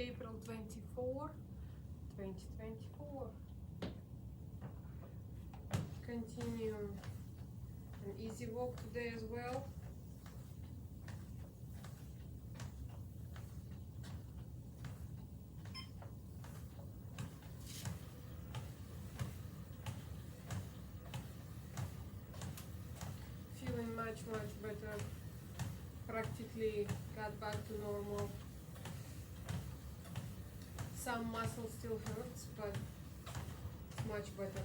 April 24, 2024. Continue an easy walk today as well. Feeling much better. Practically got back to normal. Some muscle still hurts, but it's much better.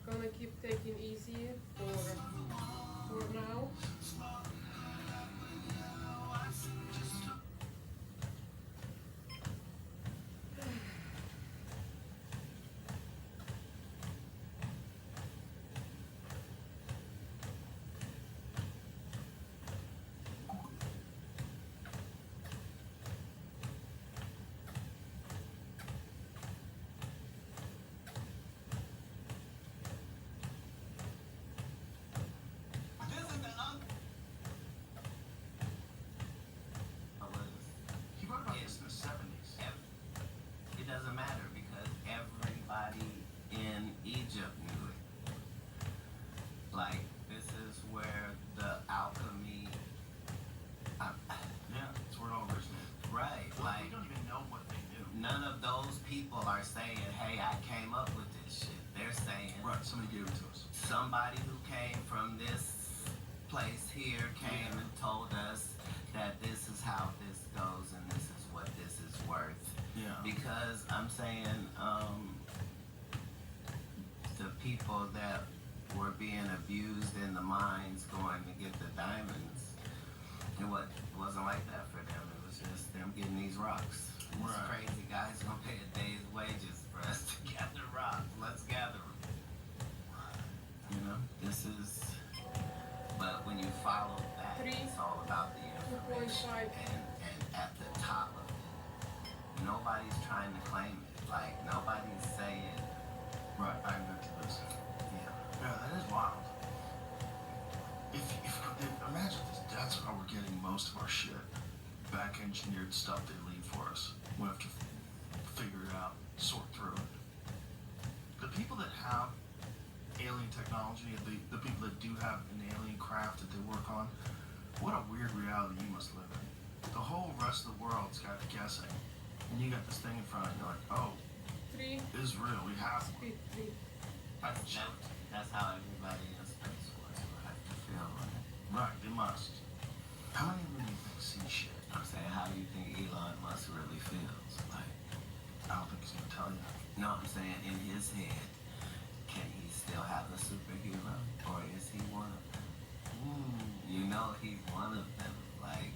Gonna keep taking easy for now. It doesn't matter because everybody in Egypt knew it. Like, this is where the alchemy, yeah, it's where it all originated. right, We don't even know what they knew. none of those people are saying, hey, I came up with this shit. They're saying, Right, somebody gave it to us. somebody who came from this place here came and told us that this is how this goes and this is what this is worth. Yeah. Because I'm saying, the people that were being abused in the mines going to get the diamonds, it wasn't like that for them. It was just them getting these rocks. It's Right. crazy. Guys gonna pay a day's wages for us to gather rocks. Let's gather them. You know, this is. But when you follow that, it's all about the information. 2.5. And at the top of it, nobody's trying to claim it. Like nobody's saying, Right, I invented this. yeah. Yeah, that is wild. If imagine this, that's how we're getting most of our shit. Back engineered stuff they leave for us. We have to figure it out, sort through it. The people that have alien technology, the people that do have an alien craft that they work on, what a weird reality you must live in. The whole rest of the world's got guessing. And you got this thing in front of you like, oh, 3, this is real, we have one. speed 3. That's how everybody in Space Force will have to feel on it. Right, they must. How many of them do you think see shit? I'm saying, how do you think Elon Musk really feels? Like, I don't think he's gonna tell you. no, I'm saying in his head, can he still have a superhero? Or is he one of them? You know he's one of them. Like,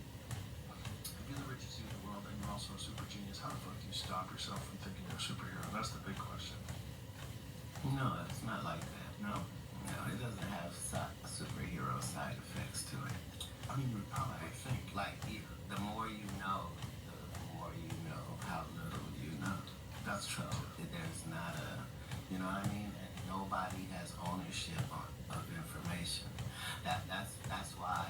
If you're the richest dude in the world and you're also a super genius, how the fuck do you stop yourself from thinking you're a superhero? That's the big question. no, it's not like that. No? No, it doesn't have superhero side effects to it. I mean, you would probably think. Like, the more you know, the more you know how little you know. That's So true. there's not a, you know what I mean? And nobody has ownership of information. That's why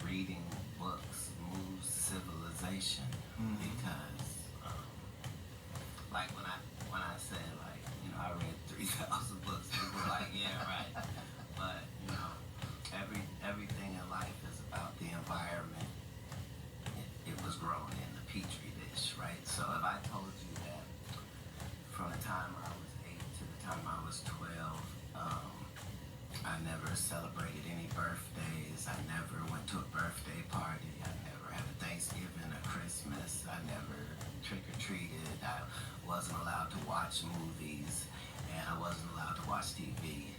reading books moves civilization. Mhm. Because like when I said like, you know, I read 3,000 books, people were like, yeah, right. But you know, everything in life is about the environment. It was grown in the petri dish, right? So if I told you that from the time I was 8 to the time I was 12, I never celebrated any birthdays. I never went to a birthday party. I never had a Thanksgiving or Christmas. I never trick-or-treated. I wasn't allowed to watch movies, and I wasn't allowed to watch TV.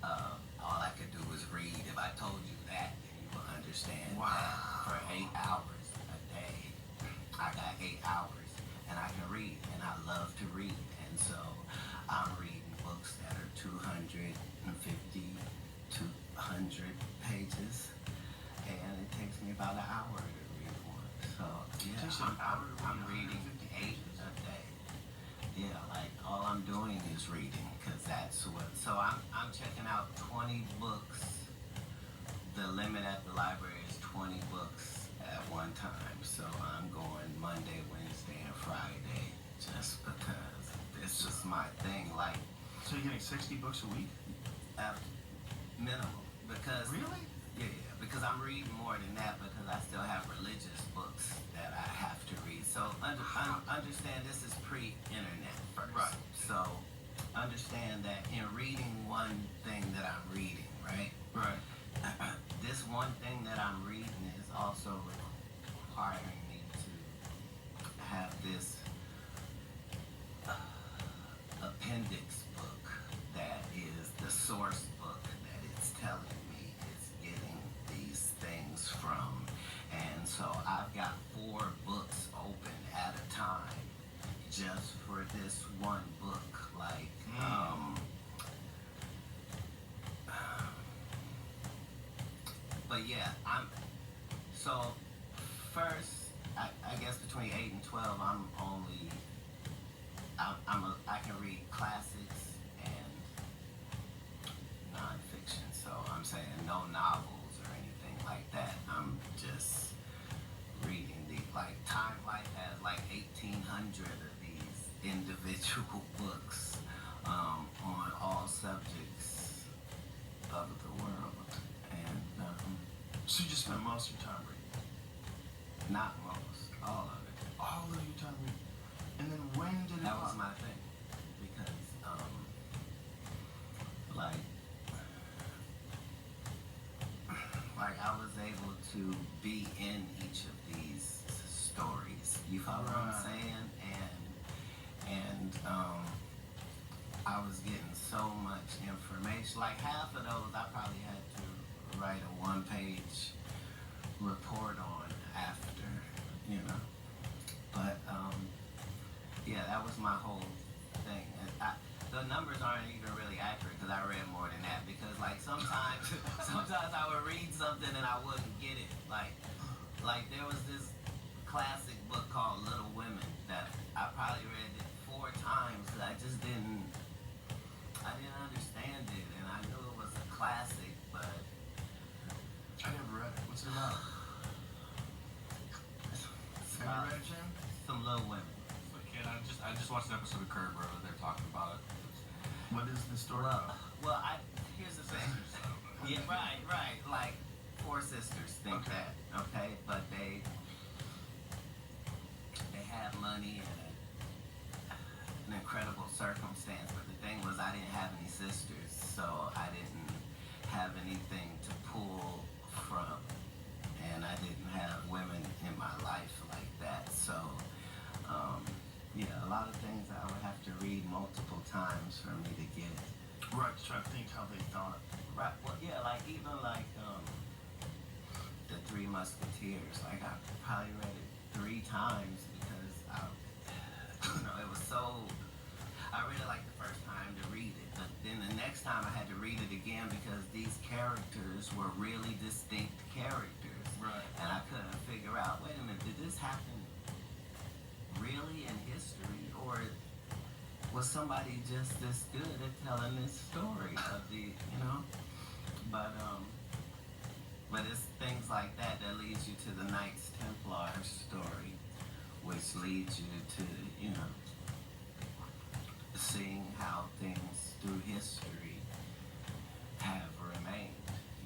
All I could do was read. If I told you that, then you will understand that for 8 hours a day, I got 8 hours, and I can read, and I love to read. And so I'm reading books that are 250 to 100 pages, and it takes me about an hour to read one. So yeah, Takes you an hour to I'm read reading 150 8 a day. Yeah, like all I'm doing is reading, cause that's what. So I'm checking out 20 books the limit at the library is 20 books at one time. So I'm going Monday, Wednesday, and Friday just because this is my thing. Like, So you're getting 60 books a week? at minimum. Because Really? yeah, because I'm reading more than that because I still have religious books that I have to read. So understand this is pre-internet first. Right. So understand that in reading one thing that I'm reading, right? Right. This one thing that I'm reading is also requiring me to have this appendix book that is the source book that it's telling me it's getting these things from. And so I've got 4 books open at a time just for this one book. Like, but yeah, so first, I guess between 8 and 12, I can read classics and nonfiction. So I'm saying no novels or anything like that. I'm just reading like Time Life has like 1,800 of these individual books on all subjects of the world. And So you just spend most of your time reading? not most, all of it. All of your time reading? And then when did it That was pop? my thing. Because, like I was able to be in each of these stories. You follow what I'm Right. saying? And I was getting so much information. Like half of those I probably had to write a 1-page report on after, you know. But yeah, that was my whole thing. And the numbers aren't even really accurate because I read more than that. Because like sometimes I would read something and I wouldn't get it. Like there was this classic book called Little Women that I probably read it 4 times because I didn't understand it, and I knew it was a classic, but I never read it. What's it about? it's Have about you read it, Jim? some Little Women. Kid, I just watched an episode of Curb where they're talking about it. What is the story about? Well, here's the thing. Yeah, right. Like 4 sisters think Okay. that, okay, but they had money and an incredible circumstance. But the thing was, I didn't have any sisters, so I didn't have anything to pull from, and I didn't have women in my life like that. So, yeah, a lot of things I would have to read multiple times for me to get it. Right, to try to think how they thought. Right. Well, yeah, like even like the 3 Musketeers. Like I probably read it 3 times because it was so. I read it like the first time to read it, but then the next time I had to read it again because these characters were really distinct characters. Right. And I couldn't figure out. Wait a minute, did this happen really in history, or was somebody just this good at telling this story of the, you know? But it's things like that that leads you to the Knights Templar story, which leads you to, you know, seeing how things through history have remained.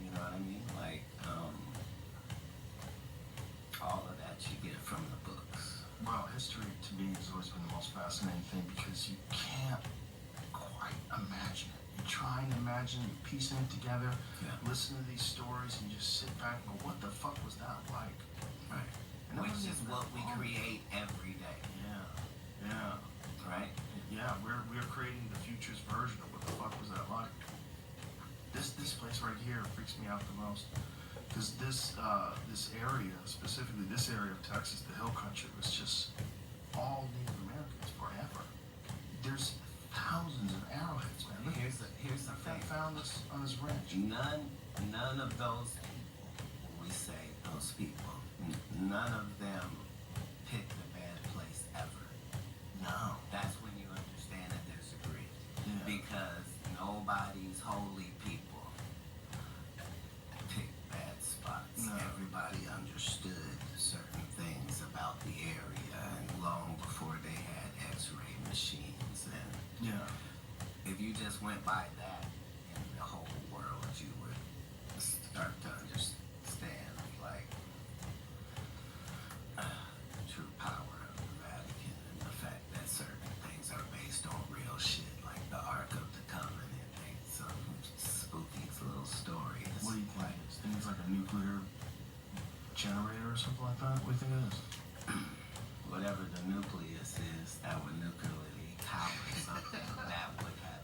You know what I mean? Like, all of that you get from the books. Well, history to me has always been the most fascinating thing because you can't quite imagine it. You try and imagine, you piecing it together, Yeah. listen to these stories, and you just sit back and go, what the fuck was that like? Right. And that Which wasn't is even what that we long create every day, Yeah. right? Yeah, we're creating the future's version of what the fuck was that like. This place right here freaks me out the most. Because this area, specifically this area of Texas, the hill country, was just all Native Americans forever. There's thousands of arrowheads, man. Look, Here's the my thing. friend found this on his ranch. None of those people, when we say those people, none of them picked a bad place ever. No. That's when you understand that there's a grid. Yeah. Because nobody's holy people pick bad a nuclear generator or something like that? What do you think it is? Whatever the nucleus is that would nuclearly power something that would have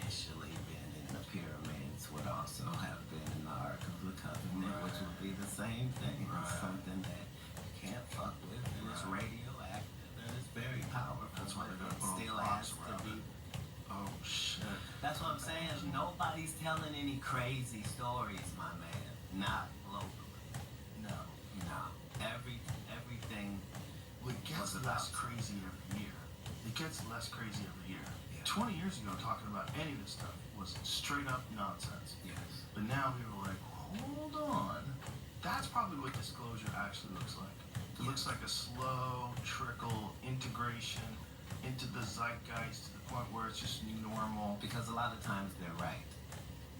initially been in the pyramids would also have been in the Ark of the Covenant, which would be the same thing. It's Right. something that you can't fuck with, and it's Right. radioactive, and it's very powerful. That's why but they're gonna it put all still the has box to around be. it. Oh shit. That's what I'm saying. Nobody's telling any crazy stories, my man. Not globally. No. No. Everything. Well, it gets Was less about- crazy every year. It gets less crazy every year. Yeah. 20 years ago, talking about any of this stuff was straight up nonsense. Yes. But now people are like, hold on. That's probably what disclosure actually looks like. It looks like a slow trickle integration into the zeitgeist to the point where it's just normal. Because a lot of times they're right.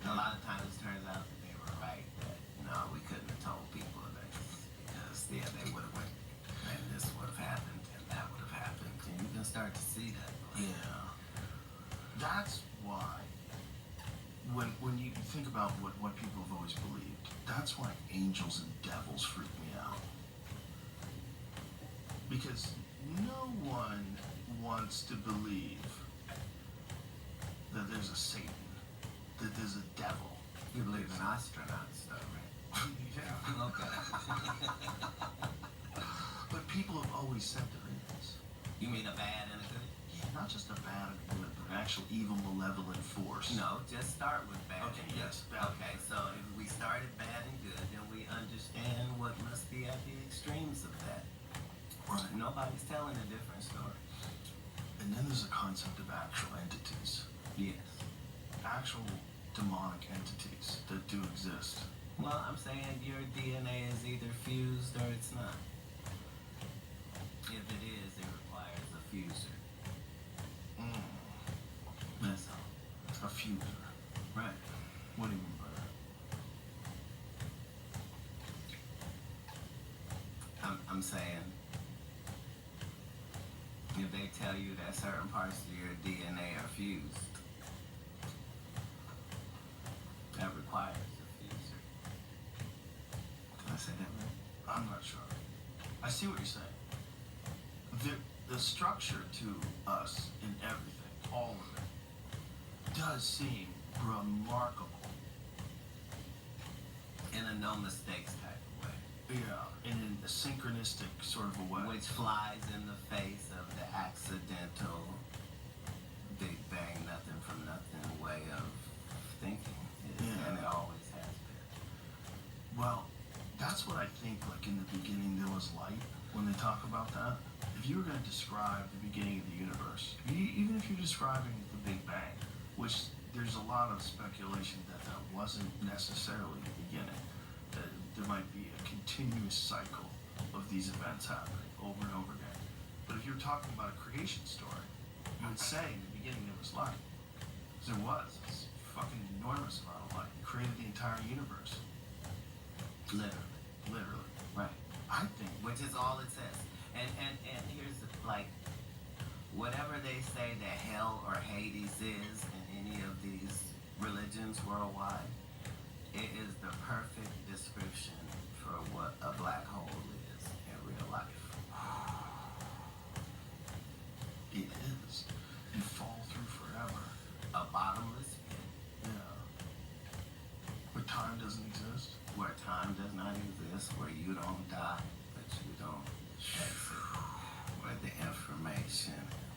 A lot of times it turns out that they were right. That no, we couldn't have told people this because they would have went and this would have happened and that would have happened. And you can start to see that. Yeah. That's why when you think about what people have always believed, that's why angels and devils freak me out. Because no one wants to believe that there's a Satan, that there's a devil. You believe in astronauts, though, right? Yeah. Okay. But people have always said there is. You mean a bad and a good? Yeah, not just a bad and good, but an actual evil, malevolent force. No, just start with bad. Okay, and good. yes, bad. Okay, so if we started bad and good, then we understand what must be at the extremes of that. Right. Nobody's telling a different story. And then there's a concept of actual entities. Yes. Actual demonic entities that do exist. Well, I'm saying your DNA is either fused or it's not. If it is, it requires a fuser. That's all. A fuser. Right. What do you mean by that? I'm saying, if they tell you that certain parts of your DNA are fused, that requires a fuser. Did I say that right? I'm not sure. I see what you're saying. The structure to us in everything, all of it, does seem remarkable. In a no mistakes type of way. Yeah, and in a synchronistic sort of a way. Which flies in the face of the accidental Big Bang, nothing from nothing way of thinking. Yeah. And it always has been. Well, that's what I think, like in the beginning there was light, when they talk about that. If you were going to describe the beginning of the universe, even if you're describing the Big Bang, which there's a lot of speculation that that wasn't necessarily the beginning, that there might be a continuous cycle of these events happening over and over again. But if you're talking about a creation story, you would say in the beginning there was light. Because there was. It's a fucking enormous amount of light. It created the entire universe. Literally. Literally. Right. I think. Which is all it says. And here's the, like, whatever they say that hell or Hades is in any of these religions worldwide, it is the perfect description for what a black hole is in real life. It is. You fall through forever. A bottomless pit Yeah. Where time doesn't exist. where time does not exist, where you don't die, but you don't exit, where the information,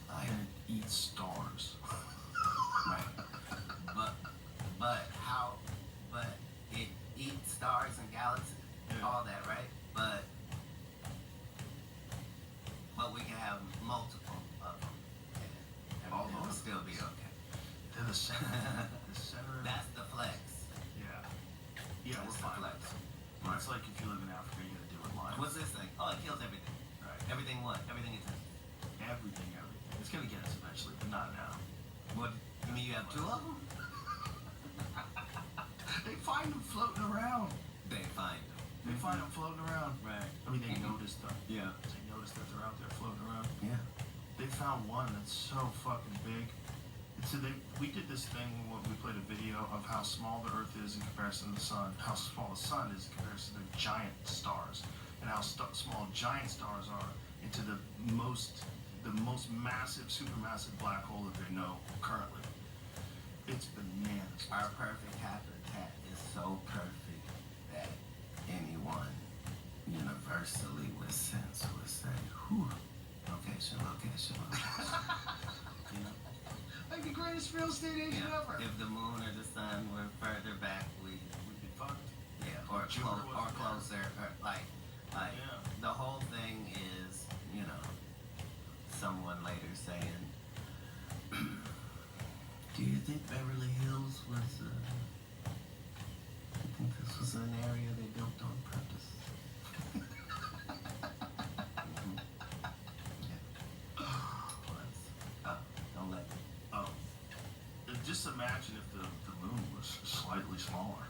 like, And it eats stars. right. But it eats stars and galaxies, Yeah. all that, right? But we can have multiple of them, and All everything will over. still be okay. They're the center. The center of That's the flex. Yeah. Yeah, That's we're the fine. flex. It's like if you live in Africa, you gotta deal with lions. What's this thing? Oh, it kills everything. Right. Everything what? Everything it touches. Everything. It's gonna get us eventually, but not now. What? You mean you have two of them? They find them floating around. They find them. They find them floating around. Right. I mean, they noticed them. Yeah. They noticed that they're out there floating around. Yeah. They found one that's so fucking big. So we did this thing when we played a video of how small the Earth is in comparison to the Sun, how small the Sun is in comparison to giant stars, and how small giant stars are into the most massive, supermassive black hole that they know currently. It's bananas. Our perfect habitat is so perfect that anyone universally with sense would say, whew, location. You know? Like the greatest real estate agent ever. If the moon or the sun were further back, we'd be fucked. yeah, or Jupiter or wasn't closer, or like Yeah. the whole thing is, someone later saying, do you think Beverly Hills was, I think this was an area they built on purpose? Mhm. Yeah. Don't let me. Oh. Just imagine if the moon was slightly smaller.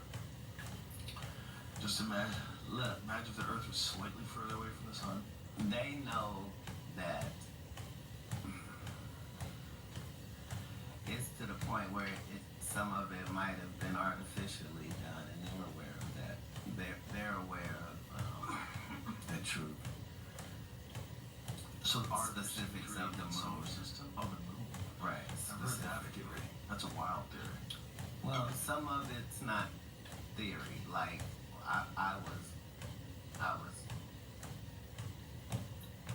Just imagine if the Earth was slightly further away from the Sun. They know that it's to the point where some of it might have been artificially done, and they're aware of that. They're aware of the truth. So our Specifics of the solar moon. system of the moon. Right. I've heard that theory. That's a wild theory. Well, some of it's not theory. Like I was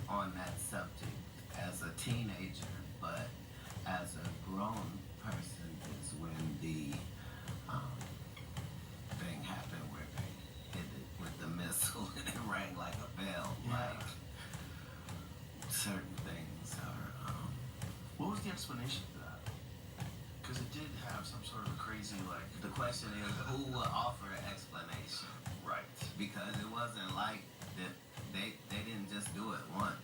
on that subject as a teenager, but as a grown person is when the thing happened where they hit it with the missile and it rang like a bell. Yeah. Like certain things are. What was the explanation for that? Because it did have some sort of crazy The question is, who will offer an explanation? Right. Because it wasn't like that. They didn't just do it once.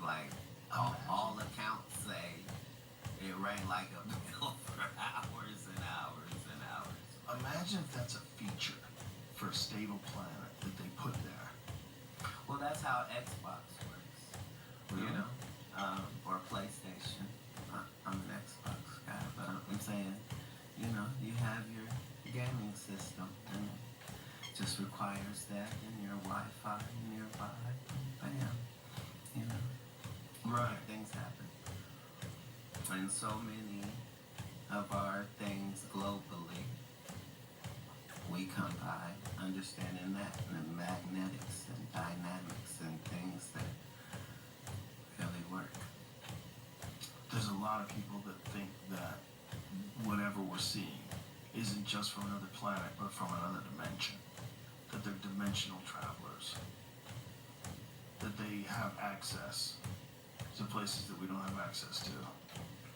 Like all accounts say, it rang like a bell for hours and hours and hours. Imagine if that's a feature for a stable planet that they put there. Well, that's how Xbox works. You Really? know, or PlayStation. I'm an Xbox guy, but I'm saying, you have your gaming system, and it just requires that and your Wi-Fi nearby. And bam, Right. things happen. And so many of our things globally, we come by understanding that, and the magnetics and dynamics and things that really work. There's a lot of people that think that whatever we're seeing isn't just from another planet, but from another dimension. That they're dimensional travelers. That they have access to places that we don't have access to.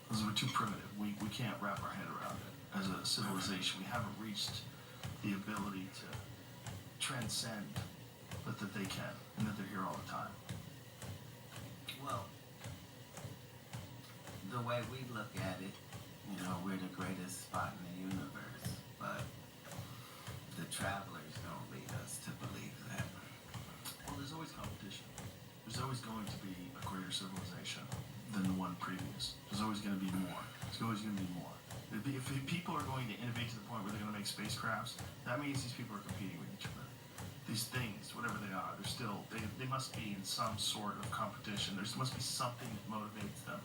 Because we're too primitive. We can't wrap our head around it. As a civilization, we haven't reached the ability to transcend, but that they can, and that they're here all the time. Well, the way we look at it, we're the greatest spot in the universe, but the travelers don't lead us to believe that. Well, there's always competition. There's always going to be a greater civilization than the one previous. There's always going to be more. There's always going to be more. If people are going to innovate to the point where they're going to make spacecrafts, that means these people are competing with each other. These things, whatever they are, they must be in some sort of competition. There must be something that motivates them.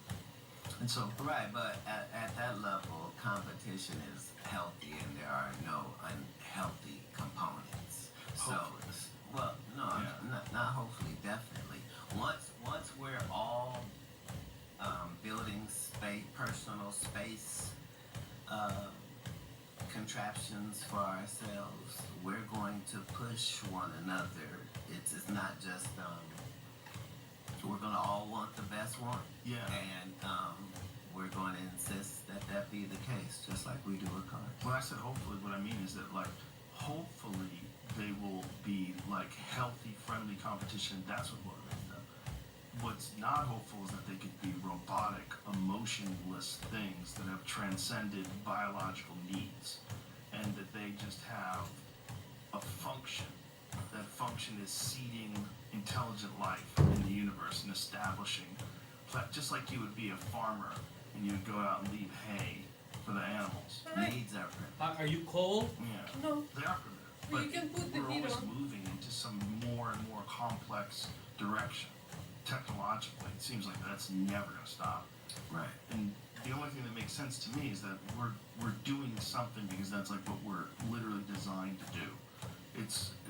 And so, Right, but at that level, competition is healthy, and there are no unhealthy components. Hopefully. Well, no, Yeah. not hopefully, definitely. Once we're all building personal space contraptions for ourselves, we're going to push one another. It's not just we're going to all want the best one. Yeah. And we're going to insist that be the case, just like we do with cars. when I said hopefully, what I mean is that, hopefully they will be, healthy, friendly competition. That's what motivates them. What's not hopeful is that they could be robotic, emotionless things that have transcended biological needs, and that they just have a function. That function is seeding intelligent life in the universe and establishing, just like you would be a farmer and you would go out and leave hay for the animals. Right. Needs are primitive. Are you cold? Yeah, No. they are primitive. Well, you can put the we're heat always on. moving into some more and more complex direction. Technologically, it seems like that's never going to stop. Right. And the only thing that makes sense to me is that we're doing something because that's like what we're literally designed to do.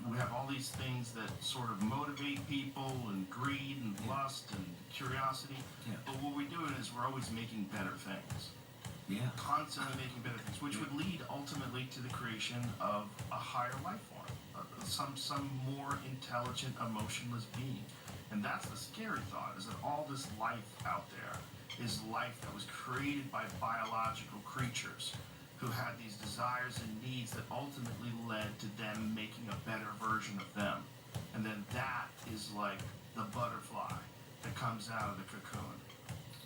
We have all these things that sort of motivate people and greed and lust and curiosity. Yeah. But what we're doing is we're always making better things. Yeah. Constantly making better things, which would lead ultimately to the creation of a higher life form, some more intelligent, emotionless being. And that's the scary thought, is that all this life out there is life that was created by biological creatures who had these desires and needs that ultimately led to them making a better version of them. And then that is like the butterfly that comes out of the cocoon.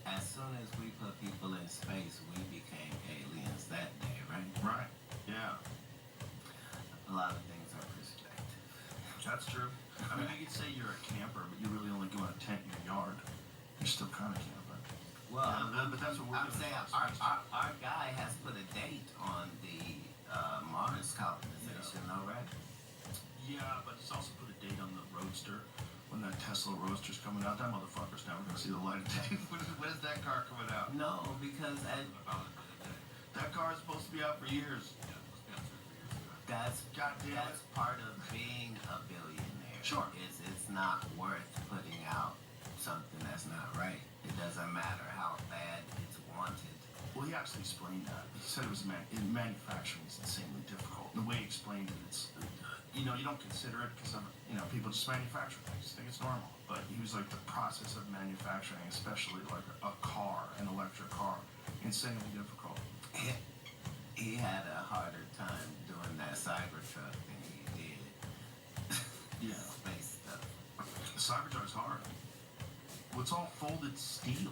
As soon as we put people in space, we became aliens that day, right? Right. Yeah. A lot of things are perspective. That's true. I mean, you could say you're a camper, but you really only go in a tent in your yard. You're still kind of camping. Well, Yeah, but that's what we're I'm doing. saying our guy has put a date on the Mars colonization, though, right? Yeah, but he's also put a date on the Roadster. When that Tesla Roadster's coming out, that motherfucker's never gonna see the light of day. When is that car coming out? No, because That car is supposed to be out for years. that's Goddamn that's part of being a billionaire. Sure. It's not worth putting out something that's not right. It doesn't matter how bad it's wanted. Well, he actually explained that. He said it was manufacturing is insanely difficult. The way he explained it, it's you don't consider it because people just manufacture things, think it's normal. But he was like the process of manufacturing, especially like a car, an electric car, insanely difficult. He had a harder time doing that Cybertruck than he did Yeah. space stuff. The Cybertruck's hard. Well, it's all folded steel.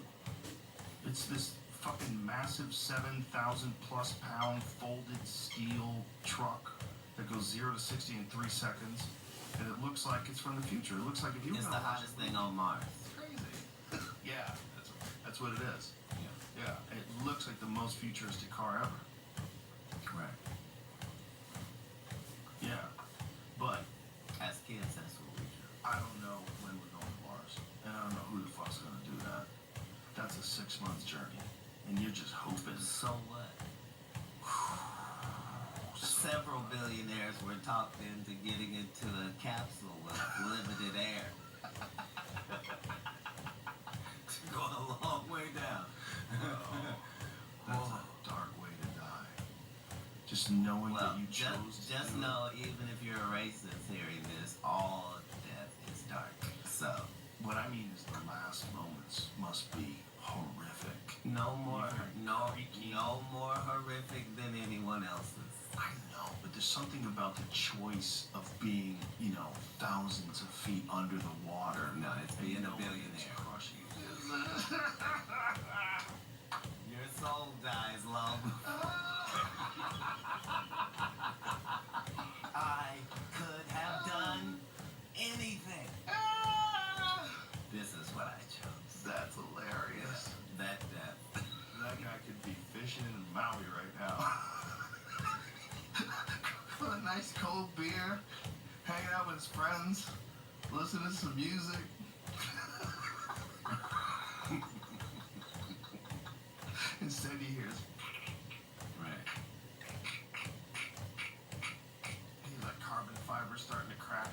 It's this fucking massive 7,000 plus pound folded steel truck that goes 0 to 60 in 3 seconds, and it looks like it's from the future. It looks like if you It's were the gonna watch hottest it, thing on Mars. it's crazy. Yeah, that's what it is. Yeah. Yeah, it looks like the most futuristic car ever. Right. Yeah, but As kids, that's what we do. I don't know when we're going to Mars, and I don't know who the fuck's gonna do that. That's a 6-month journey, and you're just hoping. So what? Several billionaires were talked into getting into a capsule with limited air. Going a long way down. That's a dark way to die. Just knowing Well, that you chose to just do it. know, even if you're a racist hearing this, all death is dark. So, What I mean is the last moments must be horrific. no more Freaky. more horrific than anyone else's. I know, but there's something about the choice of being, thousands of feet under the water. No, it's being a knowing it's billionaire. crushing you. Your soul dies long before. I could have done anything. This is what I chose. That's hilarious. That death. That guy could be fishing in Maui right now. With a nice cold beer, hanging out with his friends, listening to some music. Instead he hears, Right. he's like carbon fiber starting to crack.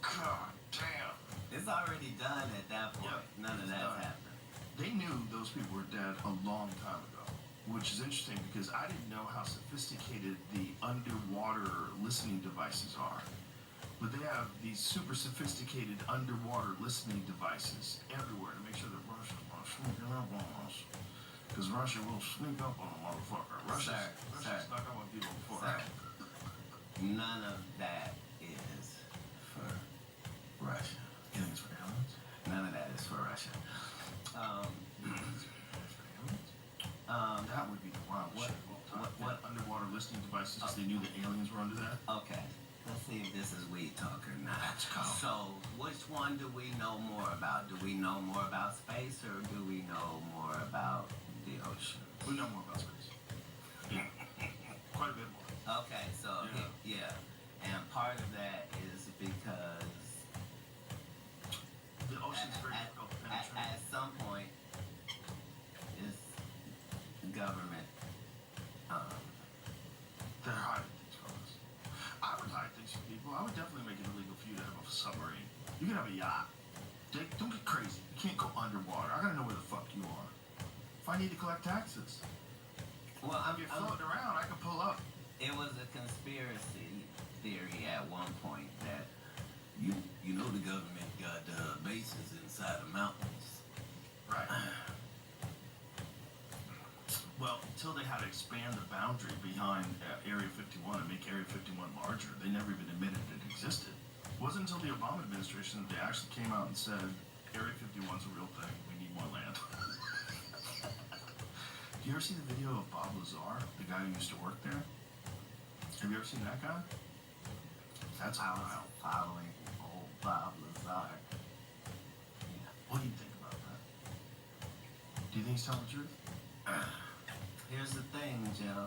God damn. It's already done at that point. Yep, None of it's that's done. happened. They knew those people were dead a long time ago, which is interesting because I didn't know how sophisticated the underwater listening devices are. But they have these super sophisticated underwater listening devices everywhere to make sure that Russia won't sneak up on us. Because Russia will sneak up on a motherfucker. Russia's Sir. snuck up on people before. Sir, none of that is for Russia. You think it's for aliens? none of that is for Russia. It's for aliens? That would be the wild what- shit of all time. what- Underwater listening devices because they knew the aliens were under that. Okay, let's see if this is weed talk or not. Let's go. So, which one do we know more about? Do we know more about space or do we know more about the ocean? We know more about space. Yeah. Quite a bit more. Okay, so yeah. And part of that is because The ocean's very difficult to penetrate. at some point, it's government. They're hiding things from us. I would hide things from people. I would definitely make it illegal for you to have a submarine. You can have a yacht. Dick, don't get crazy. You can't go underwater. I gotta know where the fuck you are. If I need to collect taxes, Well, if you're floating around, I can pull up. it was a conspiracy theory at one point that you know the government got bases inside the mountains. Right. Well, until they had to expand the boundary behind Area 51 and make Area 51 larger, they never even admitted it existed. It wasn't until the Obama administration that they actually came out and said, Area 51's a real thing, we need more land. Do you ever see the video of Bob Lazar, the guy who used to work there? Have you ever seen that guy? That's I wild. was following old Bob Lazar. Yeah. What do you think about that? Do you think he's telling the truth? Here's the thing, Joe.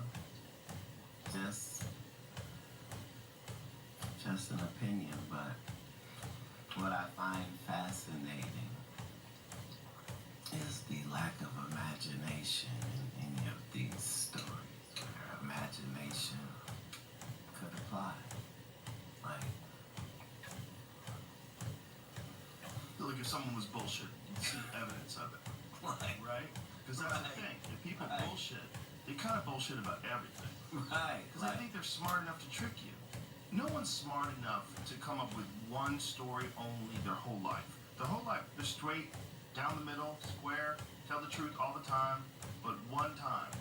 Just an opinion, but what I find fascinating is the lack of imagination in any of these stories where imagination could apply. Like, Like if someone was bullshit, you'd see evidence of it. Right? Because that's the thing. If people Right. bullshit, they kind of bullshit about everything. right, Because I think they're smart enough to trick you. No one's smart enough to come up with one story only their whole life. Their whole life, they're straight, down the middle, square, tell the truth all the time. But one time,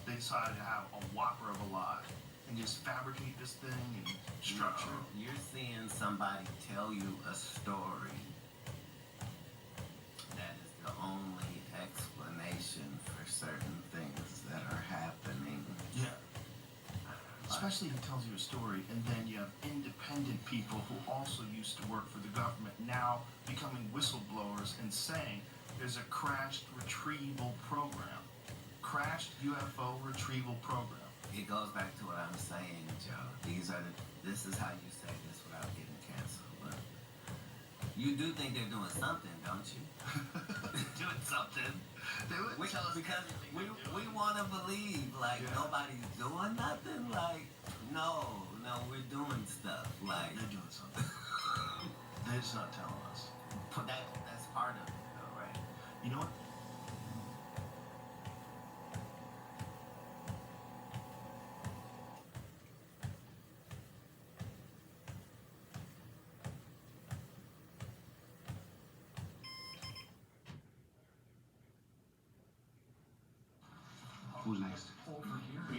they decided to have a whopper of a lie and just fabricate this thing and structure. No, you're seeing somebody tell you a story that is the only explanation for certain things that are happening. Yeah. Especially if he tells you a story, and then you have independent people who also used to work for the government now becoming whistleblowers and saying there's a crashed retrieval program. Crashed UFO retrieval program. It goes back to what I'm saying, Joe. This is how you say this without getting canceled. But you do think they're doing something, don't you? Doing something. They would tell us Because everything we they're doing. want to believe like Yeah. nobody's doing nothing. Like no, we're doing stuff. Like They're doing something. They're just not telling us. that's part of it, though, right? You know what? Who's next? Over here.